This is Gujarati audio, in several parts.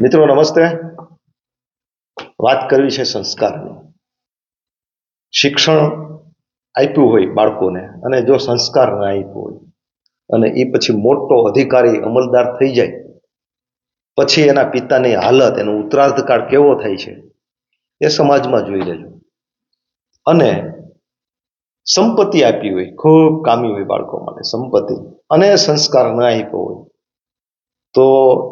મિત્રો નમસ્તે. વાત કરવી છે સંસ્કારની. શિક્ષણ આપ્યું હોય બાળકોને અને જો સંસ્કાર ના આપ્યો હોય અને એ પછી મોટો અધિકારી અમલદાર થઈ જાય પછી એના પિતાની હાલત, એનો ઉત્તરાર્ધકાળ કેવો થાય છે એ સમાજમાં જોઈ લેજો. અને સંપત્તિ આપી હોય, ખૂબ કામી હોય બાળકો માટે સંપત્તિ, અને સંસ્કાર ના આપ્યો હોય તો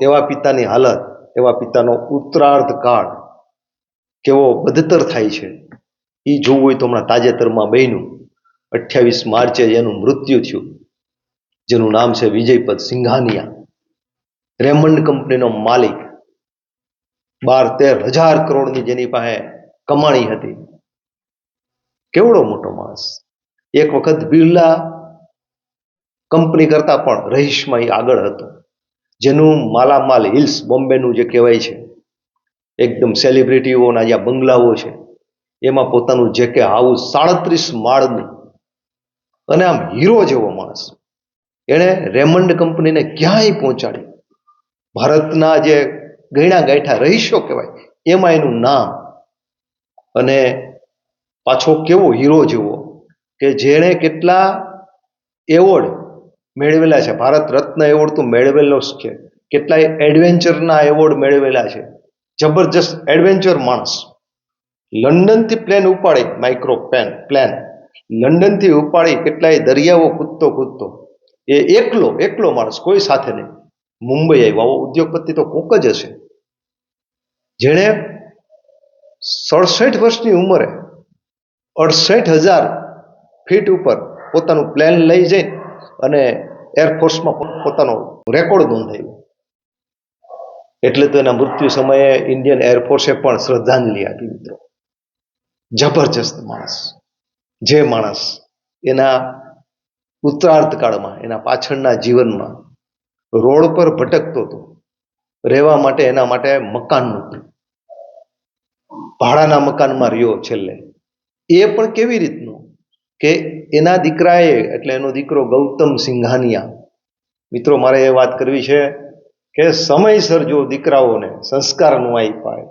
એવા પિતાની હાલત, એવા પિતાનો ઉત્તરાર્ધકાળ કેવો બદતર થાય છે એ જોવું હોય તો હમણાં તાજેતરમાં બન્યું 28 માર્ચે એનું મૃત્યુ થયું, જેનું નામ છે વિજયપત સિંઘાનિયા. રેમંડ કંપનીનો માલિક, 12-13 હજાર કરોડની જેની પાસે કમાણી હતી. કેવડો મોટો માણસ. એક વખત બિરલા કંપની કરતા પણ રહીશમાં આગળ હતો, જેનું માલામાલ હિલ્સ, બોમ્બેનું જે કહેવાય છે એકદમ સેલિબ્રિટીઓના જ્યાં બંગલાઓ છે એમાં પોતાનું જે કે હાઉસ 37 માળનું, અને આમ હીરો જેવો માણસ. એણે રેમંડ કંપનીને ક્યાંય પહોંચાડી. ભારતના જે ગણ્યા ગાંઠા રહીશો કહેવાય એમાં એનું નામ. અને પાછો કેવો હીરો જેવો કે જેણે કેટલા એવોર્ડ મેળવેલા છે. ભારત રત્ન એવોર્ડ તો મેળવેલો જ છે, કેટલાય એડવેન્ચરના એવોર્ડ મેળવેલા છે. જબરજસ્ત એડવેન્ચર માણસ. લંડનથી પ્લેન ઉપાડી, માઇક્રો પ્લેન લંડનથી ઉપાડી કેટલાય દરિયાઓ કૂદતો એ એકલો માણસ, કોઈ સાથે નહીં, મુંબઈ આવ્યો. આવો ઉદ્યોગપતિ તો કોક જ હશે જેણે 67 વર્ષની ઉંમરે 68,000 ફીટ ઉપર પોતાનું પ્લેન લઈ જઈ અને એરફોર્સમાં પોતાનો રેકોર્ડ નોંધાવ્યો. એટલે તો એના મૃત્યુ સમયે ઇન્ડિયન એરફોર્સે પણ શ્રદ્ધાંજલિ આપી. મિત્રો, જબરજસ્ત માણસ. જે માણસ એના ઉત્તરાર્ધકાળમાં, એના પાછળના જીવનમાં રોડ પર ભટકતો હતો, રહેવા માટે એના માટે મકાન નહોતું, ભાડાના મકાનમાં રહ્યો છેલ્લે. એ પણ કેવી રીતનું કે એના દીકરાએ, એટલે એનો દીકરો ગૌતમ સિંઘાનિયા. મિત્રો, મારે એ વાત કરવી છે કે સમયસર જો દીકરાઓને સંસ્કાર ન આપ્યા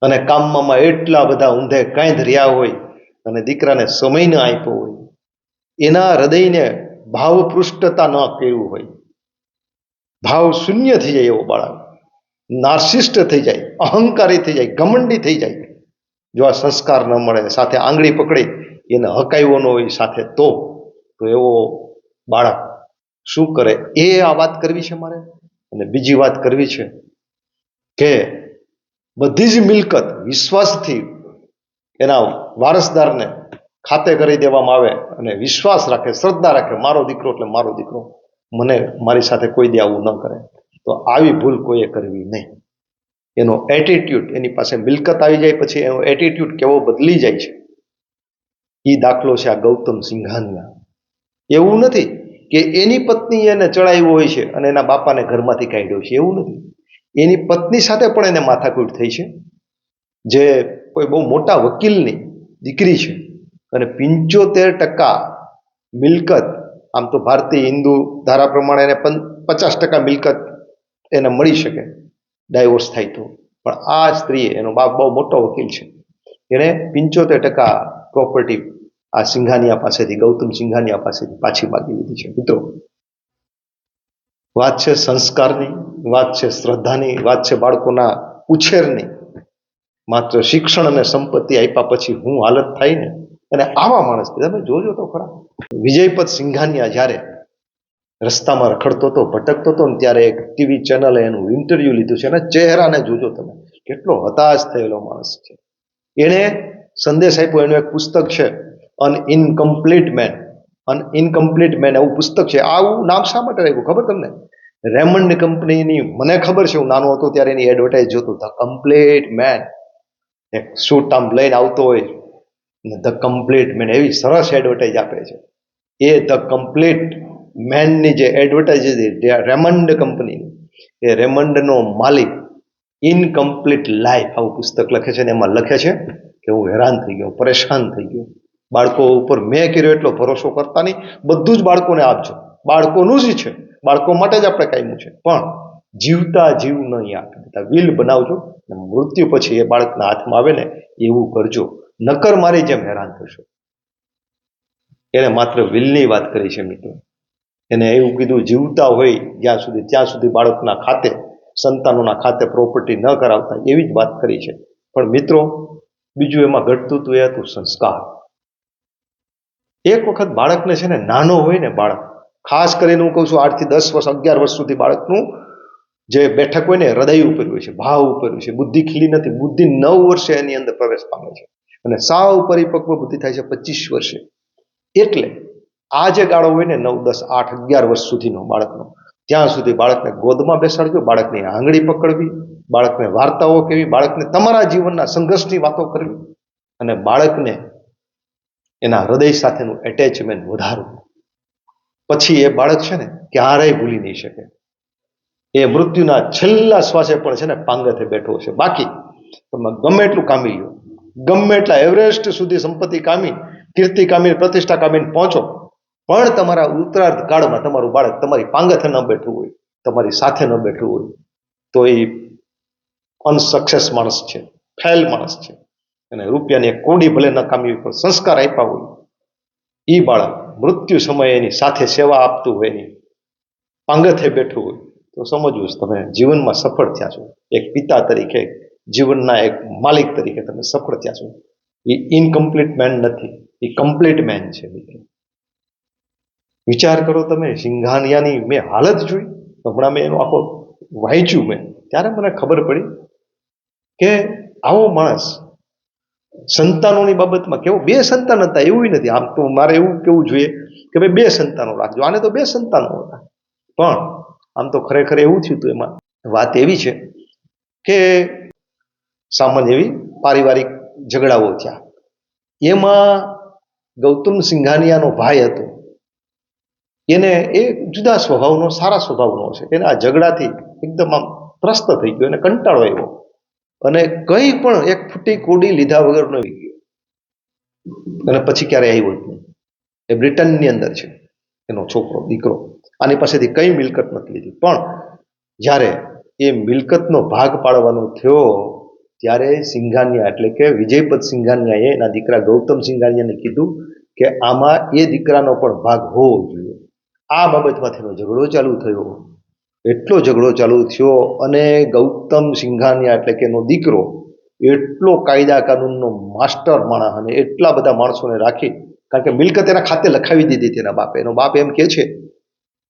અને કામમાં એટલા બધા ઊંધે કાંઈ રહ્યા હોય અને દીકરાને સમય ન આપ્યો હોય, એના હૃદયને ભાવપૃષ્ઠતા ન કર્યું હોય, ભાવ શૂન્ય થઈ જાય એવો બાળક, નાર્સિસ્ટ થઈ જાય, અહંકારી થઈ જાય, ઘમંડી થઈ જાય જો આ સંસ્કાર ન મળે, સાથે આંગળી પકડી એને હકાવ્યો ન હોય સાથે, તો એવો બાળક શું કરે. એ આ વાત કરવી છે મારે. અને બીજી વાત કરવી છે કે બધી જ મિલકત વિશ્વાસથી એના વારસદારને ખાતે કરી દેવામાં આવે અને વિશ્વાસ રાખે, શ્રદ્ધા રાખે, મારો દીકરો એટલે મારો દીકરો, મને મારી સાથે કોઈ દે આવું ન કરે, તો આવી ભૂલ કોઈએ કરવી નહીં. એનો એટીટ્યુડ, એની પાસે મિલકત આવી જાય પછી એનો એટીટ્યુડ કેવો બદલી જાય છે એ દાખલો છે આ ગૌતમ સિંઘાનિયા. એવું નથી કે એની પત્ની એને ચડાવ્યો હોય છે અને એના બાપાને ઘરમાંથી કાઢ્યો છે, એવું નથી. એની પત્ની સાથે પણ એને માથાકૂટ થઈ છે, જે કોઈ બહુ મોટા વકીલની દીકરી છે. અને 75% મિલકત, આમ તો ભારતીય હિન્દુ ધારા પ્રમાણે એને 50% મિલકત એને મળી શકે ડાયવોર્સ થાય તો, પણ આ સ્ત્રીએ, એનો બાપ બહુ મોટો વકીલ છે, એણે 75% પ્રોપર્ટી આ સિંઘાનિયા પાસેથી, ગૌતમ સિંઘાનિયા પાસેથી પાછી માગી લીધી છે. મિત્રો, વાત છે સંસ્કારની, વાત છે શ્રદ્ધાની, વાત છે બાળકોના ઉછેરની. માત્ર શિક્ષણ અને સંપત્તિ આપ્યા પછી હું હાલત થાય ને, અને આવા માણસ તમે જોજો તો ખરા. વિજયપત સિંઘાનિયા જ્યારે રસ્તામાં રખડતો હતો, ભટકતો હતો ને, ત્યારે એક ટીવી ચેનલે એનું ઇન્ટરવ્યુ લીધું છે. એના ચહેરાને જોજો તમે, કેટલો હતાશ થયેલો માણસ છે. એણે સંદેશ આપ્યો. એનું એક પુસ્તક છે અનઇનકમ્પ્લીટ મેન, એવું પુસ્તક છે. આવું નામ શા માટે રાખ્યું ખબર તમને? રેમંડ કંપનીની, મને ખબર છે, હું નાનો હતો ત્યારે એની એડવર્ટાઇઝ જોતો, ધ કમ્પ્લીટ મેન. એક શૂટ આમ લઈને આવતો હોય, ધ કમ્પ્લીટ મેન, એવી સરસ એડવર્ટાઇઝ આપે છે. એ ધ કમ્પ્લીટ મેનની જે એડવર્ટાઇઝ હતી રેમંડ કંપનીની, એ રેમંડનો માલિક ઇનકમ્પ્લીટ લાઈફ આવું પુસ્તક લખે છે. ને એમાં લખે છે કે હું હેરાન થઈ ગયો, પરેશાન થઈ ગયો. બાળકો ઉપર મેં કર્યો એટલો ભરોસો કરતા નહીં. બધું જ બાળકોને આપજો, બાળકોનું જ છે, બાળકો માટે જ આપણે કાયમું છે, પણ જીવતા જીવ નહીં આપી દેતા. વિલ બનાવજો, મૃત્યુ પછી એ બાળકના હાથમાં આવે ને એવું કરજો, નકર મારી જેમ હેરાન થશો. એને માત્ર વિલની વાત કરી છે મિત્રો. એને એવું કીધું જીવતા હોય જ્યાં સુધી ત્યાં સુધી બાળકના ખાતે, સંતાનોના ખાતે પ્રોપર્ટી ન કરાવતા, એવી જ વાત કરી છે. પણ મિત્રો બીજું એમાં ઘટતું હતું એ હતું સંસ્કાર. એક વખત બાળકને છે ને, નાનો હોય ને બાળક, ખાસ કરીને હું કહું છું 8 થી 10 વર્ષ 11 વર્ષ સુધી બાળકનું જે બેઠક હોય ને હૃદય ઉપર હોય છે, ભાવ ઉપર હોય છે. બુદ્ધિ ખીલી નથી, બુદ્ધિ 9 વર્ષે એની અંદર પ્રવેશ પામે છે અને સાવ પરિપક્વ બુદ્ધિ થાય છે 25 વર્ષે. એટલે આ જે ગાળો હોય ને 9, 10, 8, 11 વર્ષ સુધીનો બાળકનો, ત્યાં સુધી બાળકને ગોદમાં બેસાડજો, બાળકની આંગળી પકડવી, બાળકને વાર્તાઓ કહેવી, બાળકને તમારા જીવનના સંઘર્ષની વાતો કરવી અને બાળકને એના હૃદય સાથેનું એટેચમેન્ટ વધારવું. પછી એ બાળક છે ને ક્યારેય ભૂલી નહીં શકે. એ મૃત્યુના છેલ્લા શ્વાસે પણ છે ને પાંગતે બેઠો છે. બાકી તમે ગમે એટલું કામી લો, ગમે એટલા એવરેસ્ટ સુધી સંપત્તિ કામી, કીર્તિ કામી, પ્રતિષ્ઠા કામીને પહોંચો, પણ તમારા ઉત્તરાર્ધ કાળમાં તમારું બાળક તમારી પાંગતે ન બેઠું હોય, તમારી સાથે ન બેઠું હોય, તો એ અનસક્સેસ માણસ છે, ફેલ માણસ છે. અને રૂપિયાની એક કોડી ભલે ન કામી પણ સંસ્કાર આપ્યા હોય, એ બાળક મૃત્યુ સમયે એની સાથે સેવા આપતું હોય, એની પાંગતે બેઠું હોય, તો સમજવું તમે જીવનમાં સફળ થયા છો. એક પિતા તરીકે, જીવનના એક માલિક તરીકે તમે સફળ થયા છો. એ ઇનકમ્પ્લીટ મેન નથી, એ કમ્પ્લીટ મેન છે મિત્રો. વિચાર કરો તમે, સિંઘાનિયાની મેં હાલત જોઈ. હમણાં મેં એનો આખો વાંચ્યું મેં, ત્યારે મને ખબર પડી કે આવો માણસ સંતાનોની બાબતમાં કેવો, 2 સંતાન હતા એવું નથી. આમ તો મારે એવું કેવું જોઈએ કે ભાઈ 2 સંતાનો રાખજો, આને તો 2 સંતાનો હતા. પણ આમ તો ખરેખર એવું થયું હતું. એમાં વાત એવી છે કે સામાન્ય એવી પારિવારિક ઝઘડાઓ થયા. એમાં ગૌતમ સિંઘાનિયાનો ભાઈ હતો, એને એ જુદા સ્વભાવનો, સારા સ્વભાવનો છે. એને આ ઝઘડાથી એકદમ આમ ત્રસ્ત થઈ ગયો, એને કંટાળો આવ્યો અને કંઈ પણ એક ફૂટી કોડી લીધા વગર ન ગયો. અને પછી ક્યારે આવ્યો જ નહીં. એ બ્રિટનની અંદર છે એનો છોકરો, દીકરો. આની પાસેથી કઈ મિલકત નથી લીધી. પણ જ્યારે એ મિલકતનો ભાગ પાડવાનો થયો, ત્યારે સિંઘાનિયા એટલે કે વિજયપત સિંઘાનિયાએ એના દીકરા ગૌતમ સિંઘાનિયાને કીધું કે આમાં એ દીકરાનો પણ ભાગ હોવો જોઈએ. આ બાબતમાં તેનો ઝઘડો ચાલુ થયો. એટલો ઝઘડો ચાલુ થયો અને ગૌતમ સિંઘાનિયા એટલે કે એનો દીકરો એટલો કાયદા કાનૂનનો માસ્ટર માણસ અને એટલા બધા માણસોને રાખી, કારણ કે મિલકત એના ખાતે લખાવી દીધી તેના બાપે. એનો બાપ એમ કહે છે,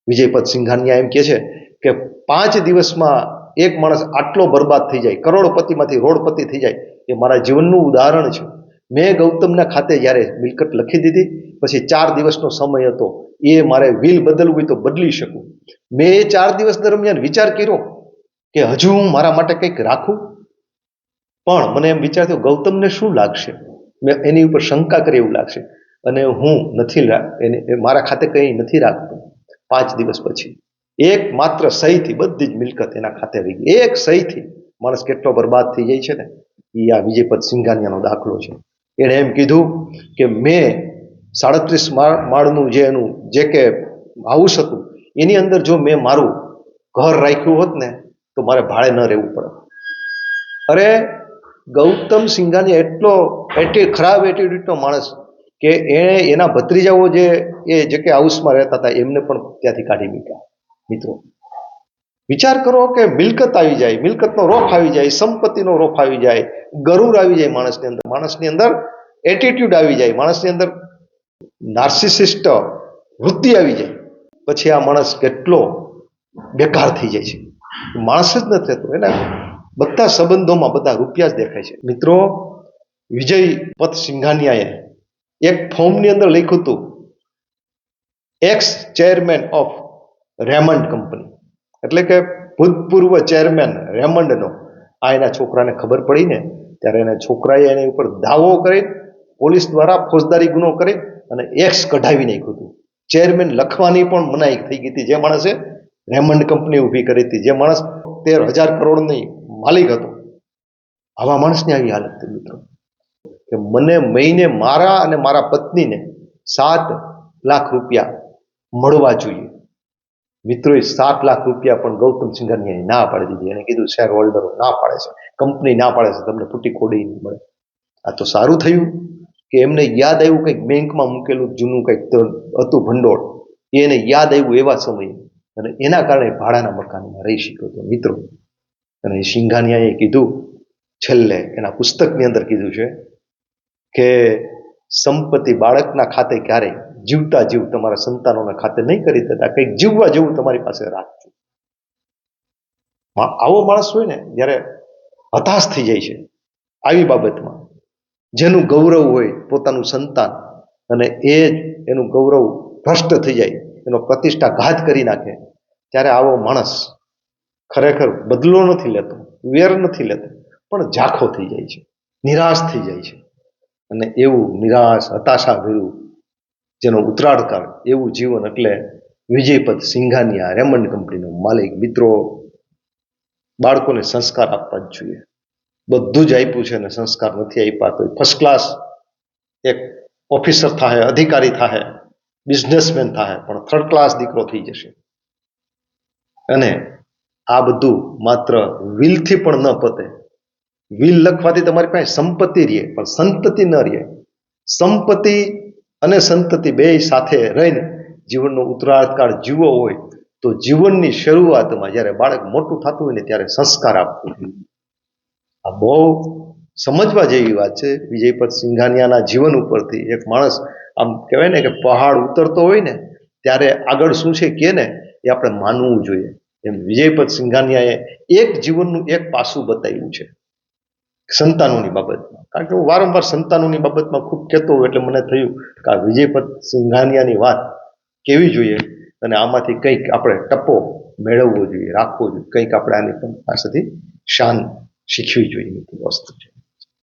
વિજયપત સિંઘાનિયા એમ કહે છે કે 5 દિવસમાં એક માણસ આટલો બરબાદ થઈ જાય, કરોડપતિમાંથી રોડપતિ થઈ જાય, એ મારા જીવનનું ઉદાહરણ છે. મેં ગૌતમના ખાતે જ્યારે મિલકત લખી દીધી, પછી 4 દિવસનો સમય હતો, એ મારે વિલ બદલવું હોય તો બદલી શકું. મેં એ 4 દિવસ દરમિયાન વિચાર કર્યો કે હજુ હું મારા માટે કંઈક રાખું, પણ મને એમ વિચાર થયો ગૌતમને શું લાગશે, મેં એની ઉપર શંકા કરી એવું લાગશે, અને હું નથી મારા ખાતે કંઈ નથી રાખતો. 5 દિવસ પછી એક માત્ર સહીથી બધી જ મિલકત એના ખાતે આવી ગઈ. એક સહીથી માણસ કેટલો બરબાદ થઈ જાય છે ને, એ આ વિજયપત સિંઘાનિયાનો દાખલો છે. એણે એમ કીધું કે મેં 37 માળનું જે એનું જે કે હાઉસ હતું, એની અંદર જો મેં મારું ઘર રાખ્યું હોત ને તો મારે ભાડે ન રહેવું પડે. અરે ગૌતમ સિંઘાનિયા એટલો ખરાબ એટીટ્યુડનો માણસ કે એણે એના ભત્રીજાઓ જે કે હાઉસમાં રહેતા હતા એમને પણ ત્યાંથી કાઢી મૂક્યા. મિત્રો વિચાર કરો કે મિલકત આવી જાય, મિલકતનો રોફ આવી જાય, સંપત્તિનો રોફ આવી જાય, ગરુર આવી જાય માણસની અંદર એટીટ્યુડ આવી જાય, માણસની અંદર નાર્સિસિસ્ટ વૃત્તિ આવી જાય, પછી આ માણસ કેટલો બેકાર થઈ જાય છે. માણસ જ નથી રહેતો, એના બધા સંબંધોમાં બધા રૂપિયા જ દેખાય છે. મિત્રો વિજયપત સિંઘાનિયાએ એક ફોર્મની અંદર લખ્યું હતું, x chairman of Raymond company, એટલે કે ભૂતપૂર્વ ચેરમેન રેમન્ડનો. આ એના છોકરાને ખબર પડી ને, ત્યારે એના છોકરાએ એની ઉપર દાવો કરી, પોલીસ દ્વારા ફોજદારી ગુનો કરી અને એક્સ કઢાવી નાખ્યું હતું. ચેરમેન લખવાની પણ મનાઈ થઈ ગઈ હતી. જે માણસે રેમન્ડ કંપની ઊભી કરી હતી, જે માણસ 13,000 કરોડની માલિક હતો, આવા માણસની આવી હાલત થઈ મિત્રો. કે મને મહિને મારા અને મારા પત્નીને 7 લાખ રૂપિયા મળવા જોઈએ. મિત્રોએ 7 લાખ રૂપિયા પણ ગૌતમ સિંઘાનિયાએ ના પાડી દીધી. એને કીધું શેર હોલ્ડરો ના પાડે છે, કંપની ના પાડે છે, તમને ફૂટી કોડી નહીં મળે. આ તો સારું થયું કે એમને યાદ આવ્યું કંઈક બેંકમાં મૂકેલું જૂનું કંઈક હતું ભંડોળ, એને યાદ આવ્યું એવા સમયે, અને એના કારણે ભાડાના મકાનમાં રહી શક્યો હતો મિત્રો. અને સિંઘાનિયાએ કીધું છેલ્લે એના પુસ્તકની અંદર કીધું છે કે સંપત્તિ બાળકના ખાતે ક્યારેય જીવતા જીવ તમારા સંતાનોના ખાતે નહીં કરી દેતા, કંઈક જીવવા જેવું તમારી પાસે રાખજો. આવો માણસ હોય ને જ્યારે હતાશ થઈ જાય છે આવી બાબતમાં, જેનું ગૌરવ હોય પોતાનું સંતાન, અને એ જ એનું ગૌરવ ભ્રષ્ટ થઈ જાય, એનો પ્રતિષ્ઠાઘાત કરી નાખે, ત્યારે આવો માણસ ખરેખર બદલો નથી લેતો, વેર નથી લેતો, પણ ઝાંખો થઈ જાય છે, નિરાશ થઈ જાય છે. અને એવું નિરાશ હતાશા ભર્યું જેનો ઉતરાળકાળ એવું જીવન એટલે વિજયપત સિંઘાનિયા, રેમંડ કંપનીનો માલિક. મિત્રો, બાળકોને સંસ્કાર આપવા જ જોઈએ. બધું જ આપ્યું છે અને સંસ્કાર નથી આપ્યા તો ફર્સ્ટ ક્લાસ એક ઓફિસર થાય, અધિકારી થાય, બિઝનેસમેન થાય, પણ થર્ડ ક્લાસ દીકરો થઈ જશે. અને આ બધું માત્ર વિલથી પણ ન પતે. વિલ લખવાથી તમારી પાસે સંપત્તિ રહે, પણ સંતતિ ન રહે. સંપત્તિ અને સંતતિ બે સાથે રહીને જીવનનો ઉત્તરાર્ધકાળ જીવવો હોય તો જીવનની શરૂઆતમાં જ્યારે બાળક મોટું થતું હોય ને ત્યારે સંસ્કાર આપવું જોઈએ. આ બહુ સમજવા જેવી વાત છે. વિજયપત સિંઘાનિયાના જીવન ઉપરથી એક માણસ આમ કહેવાય ને કે પહાડ ઉતરતો હોય ને ત્યારે આગળ શું છે કે ને એ આપણે માનવું જોઈએ. એમ વિજયપત સિંઘાનિયાએ એક જીવનનું એક પાસું બતાવ્યું છે સંતાનોની બાબતમાં. કારણ કે હું વારંવાર સંતાનોની બાબતમાં ખૂબ કહેતો હોઉં એટલે મને થયું કે આ વિજયપત સિંઘાનિયાની વાત કેવી જોઈએ અને આમાંથી કંઈક આપણે ટપ્પો મેળવવો જોઈએ, રાખવો જોઈએ, કંઈક આપણે આની પણ પાસેથી શાન શીખવી જોઈએ. વસ્તુ છે.